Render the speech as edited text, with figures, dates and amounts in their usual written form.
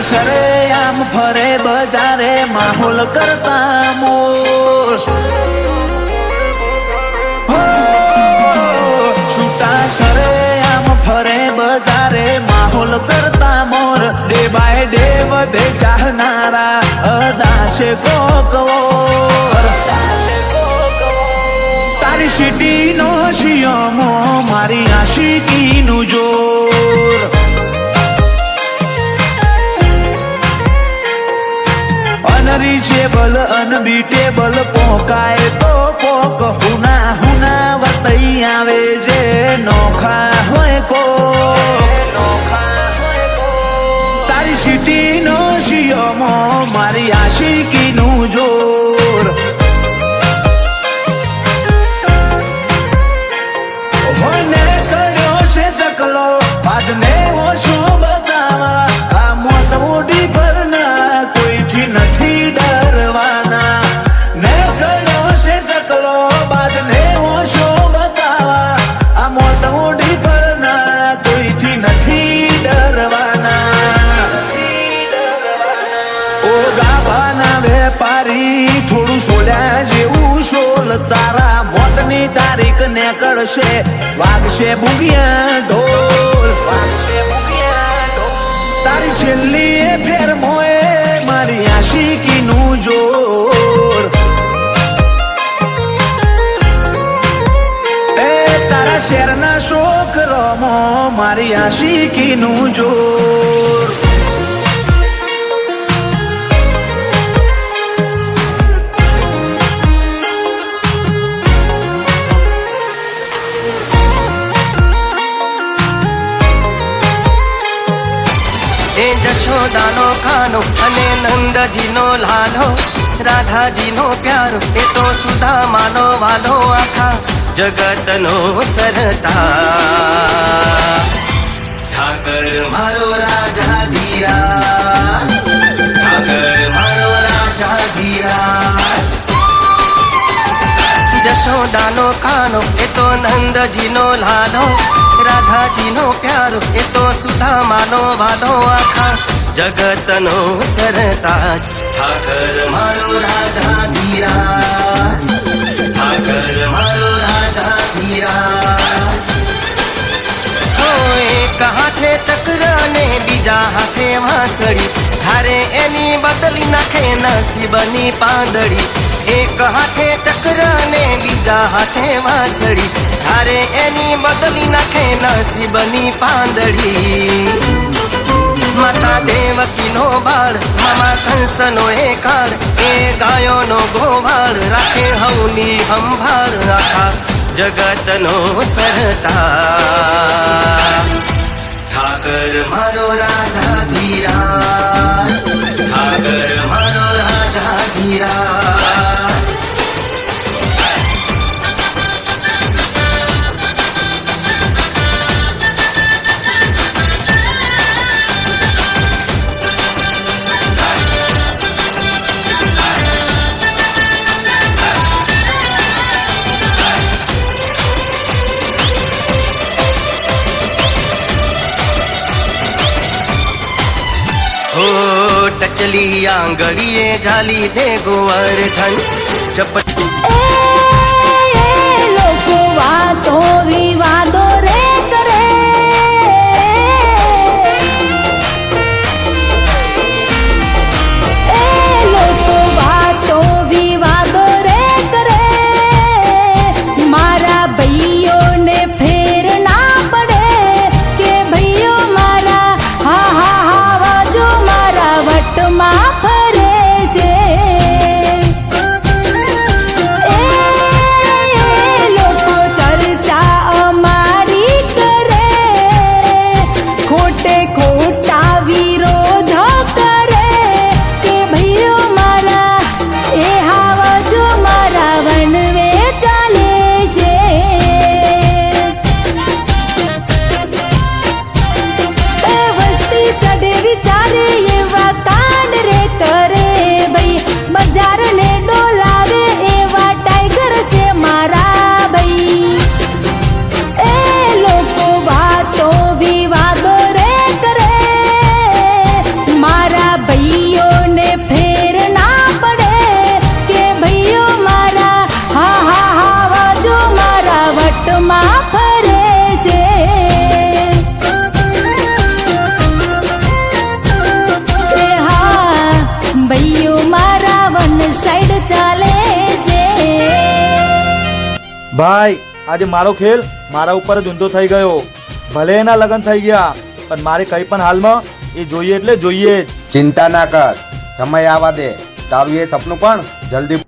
સરે આમ ફરે બજારે માહોલ કરતા મોર છૂટા સરે આમ ફરે બજારે માહોલ કરતા મોર ડે બાય ડે વધે ચાહનારા અદાશે કોકવોર તારી સિટીનો શિયામો મારી આશિકીનું જોર અનરીચેબલ અનબીટેબલ પોકાય તો પોક હુના હુના વતઈ આવે જે નોખા હોય કો તારી સિટીનો શિયામો મારી આશિકીનું જોર મને કર્યો છે ચકલો આજને ઓછો બતાવા આ મોત મોડી ભરના કોઈથી નથી ડરવાના ને કર્યો છે ચકલો બાદને ઓછો બતાવા આ મોત મોડી ભરના કોઈથી નથી ડરવાના ઓ ગાભાના વેપારી થોડું સોલ્યા જેવું સોલ તારા મોતની તારીખ ને કરશે વાગશે બુગિયા ઢોલ તારી છેલ્લી એ ફેર મોએ મારી આશિકીનું જોર એ તારા શેરના છોકરોમો મારી આશિકીનું જોર જશોદાનો ખાનો અને નંદજીનો લાલો રાધાજીનો પ્યારો એ તો સુદામાનો વાલો આખા જગતનો સરતા ઠાકર મારો રાજા ધીરા ઠાકર મારો રાજા ધીરા જશોદાનો ખાનો એ તો નંદજીનો લાલો રાધાજીનો પ્યારો એ તો સુદામાનો વાલો આખા જગતનો સરતાજ ઠાકર મારો રાજા ધીરા ઠાકર મારો રાજા ધીરા એક હાથે ચક્ર ને બીજા હાથે વાંસળી ધારે એની બદલી નાખે નસીબની પાંદડી એક હાથે ચક્ર ને બીજા હાથે વાંસળી ધારે એની બદલી નાખે નસીબની પાંદડી માતા દેવકીનો બાળ મામા કંસનો એ કાળ એ ગાયોનો ગોવાળ રાખે હવની સંભાળ આખા જગતનો સરતા ઠાકર મારો રાજા ધીરા ઠાકર મારો રાજા ધીરા टचली आंगड़िए जाली दे गोवर्धन चपट લોકો વાતો વિવાદો રે કરે લોકો વાતો વિવાદો રે કરે મારા ભાઈઓને ફેર ના પડે કે ભાઈઓ મારા હા હા હા વાજો મારા વટમાં ફરે છે એ ચાલે છે. ભાઈ આજે મારો ખેલ મારા ઉપર જ ઊંધો થઈ ગયો. ભલે એના લગ્ન થઈ ગયા પણ મારે કઈ પણ હાલમાં એ જોઈએ એટલે જોઈએ જ. ચિંતા ના કર, સમય આવવા દે, તારું એ સપનું પણ જલ્દી